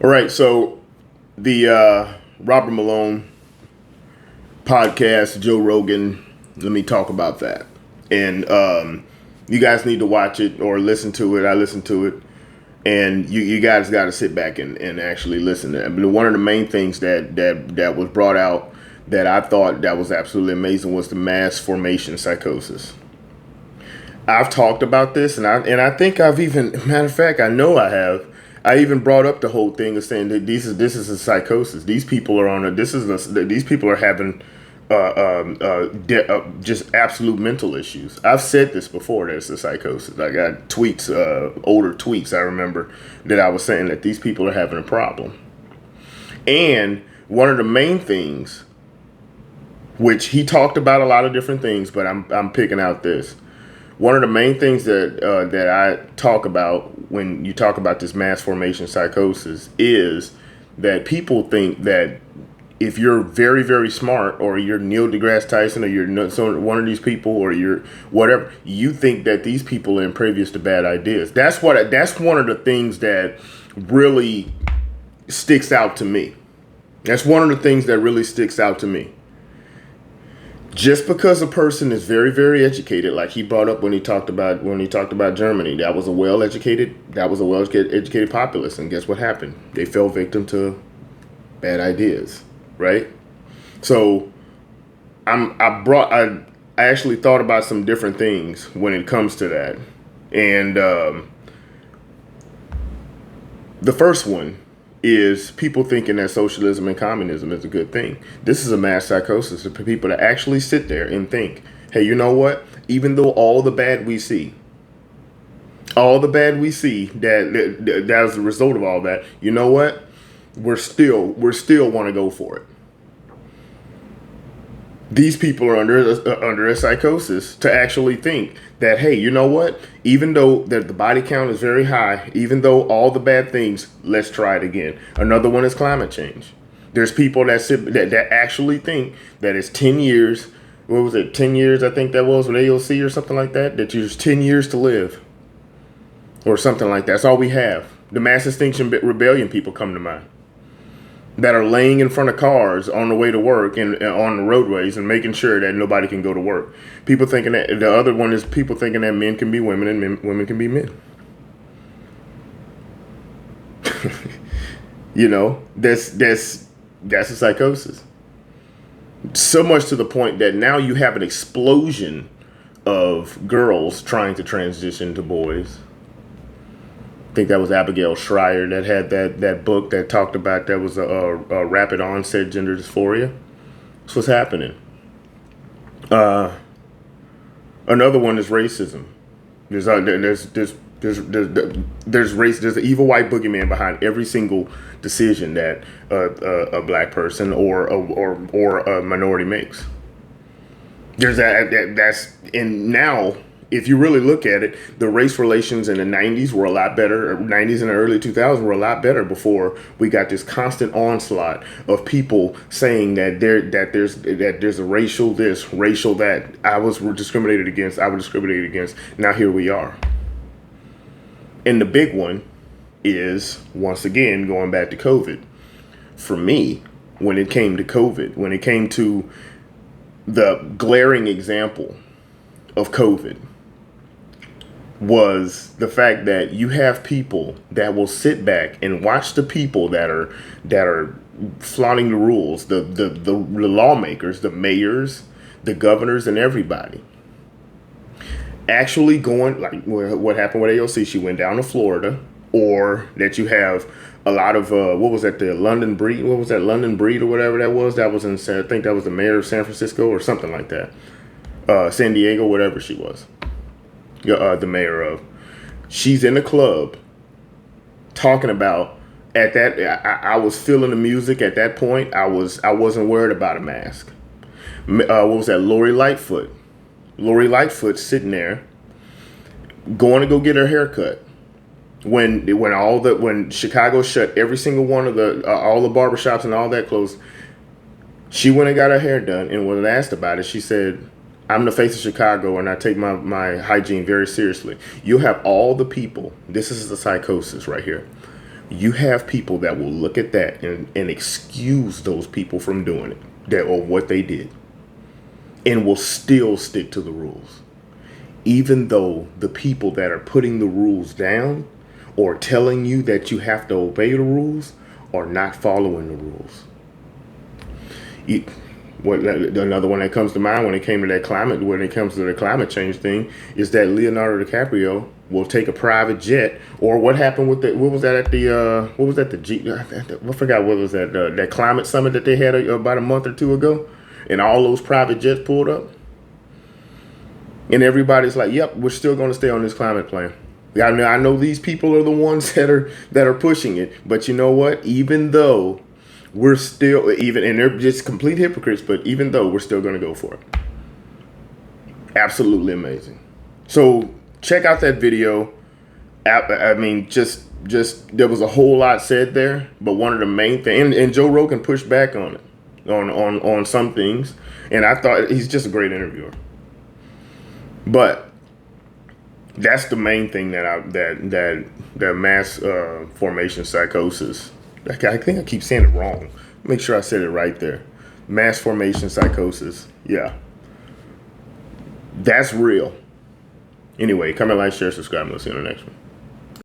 All right, so the Robert Malone podcast, Joe Rogan. Let me talk about that, and you guys need to watch it or listen to it. I listened to it, and you guys got to sit back and actually listen to it. But one of the main things that was brought out that I thought that was absolutely amazing was the mass formation psychosis. I've talked about this, and I think I've even, matter of fact, I know I have. I even brought up the whole thing of saying that this is a psychosis. These people are on a these people are having just absolute mental issues. I've said this before that it's a psychosis. I got tweets, older tweets. I remember that I was saying that these people are having a problem. And one of the main things, which he talked about a lot of different things, but I'm picking out this. One of the main things that I talk about when you talk about this mass formation psychosis is that people think that if you're very, very smart, or you're Neil deGrasse Tyson, or you're one of these people, or you're whatever, you think that these people are impervious to bad ideas. That's one of the things that really sticks out to me. That's one of the things that really sticks out to me. Just because a person is very, very educated, like he brought up when he talked about Germany, that was a well-educated populace, and guess what happened? They fell victim to bad ideas, right? So I actually thought about some different things when it comes to that, and the first one is people thinking that socialism and communism is a good thing. This is a mass psychosis for people to actually sit there and think, hey, you know what? Even though all the bad we see that as a result of all that, you know what? We're still want to go for it. These people are under a psychosis to actually think that, hey, you know what? Even though that the body count is very high, even though all the bad things, let's try it again. Another one is climate change. There's people that actually think that it's 10 years. What was it? 10 years, I think that was with AOC or something like that. That there's 10 years to live, or something like that. That's all we have. The Mass Extinction Rebellion people come to mind, that are laying in front of cars on the way to work and on the roadways and making sure that nobody can go to work. People thinking that the other one is people thinking that men can be women and women can be men. You know, that's a psychosis. So much to the point that now you have an explosion of girls trying to transition to boys. I think that was Abigail Schreier that had that book that talked about that was a rapid onset gender dysphoria. That's what's happening. Another one is racism. There's race. There's an evil white boogeyman behind every single decision that a black person or a minority makes. There's that's and now. If you really look at it, the race relations in the 90s were a lot better. 90s and the early 2000s were a lot better before we got this constant onslaught of people saying that there's a racial this, racial that. I was discriminated against. Now here we are. And the big one is, once again, going back to COVID. For me, when it came to COVID, when it came to the glaring example of COVID, was the fact that you have people that will sit back and watch the people that are flaunting the rules, the lawmakers, the mayors, the governors, and everybody actually going, like what happened with AOC. She went down to Florida, or that you have a lot of what was that, the London Breed? What was that, London Breed or whatever that was? That was in, I think that was the mayor of San Francisco or something like that. San Diego, whatever she was. The mayor of, she's in the club talking about at that. I was feeling the music at that point. I wasn't worried about a mask. What was that? Lori Lightfoot sitting there going to go get her hair cut when Chicago shut every single one of all the barbershops and all that closed. She went and got her hair done, and when asked about it, she said, I'm the face of Chicago, and I take my hygiene very seriously. You have all the people, this is the psychosis right here, You have people that will look at that and excuse those people from doing it, or what they did, and will still stick to the rules, even though the people that are putting the rules down or telling you that you have to obey the rules are not following the rules. Another one that comes to mind when it comes to the climate change thing is that Leonardo DiCaprio will take a private jet, or what happened with I forgot what was that climate summit that they had about a month or two ago, and all those private jets pulled up, and everybody's like, "Yep, we're still going to stay on this climate plan." I know these people are the ones that are pushing it, but you know what? Even though we're still and they're just complete hypocrites, but even though we're still going to go for it. Absolutely amazing. So check out that video. I mean, just there was a whole lot said there, but one of the main things, and Joe Rogan pushed back on it, on some things, and I thought he's just a great interviewer. But that's the main thing that mass formation psychosis. I think I keep saying it wrong. Make sure I said it right there. Mass formation psychosis. Yeah. That's real. Anyway, comment, like, share, subscribe, and we'll see you on the next one.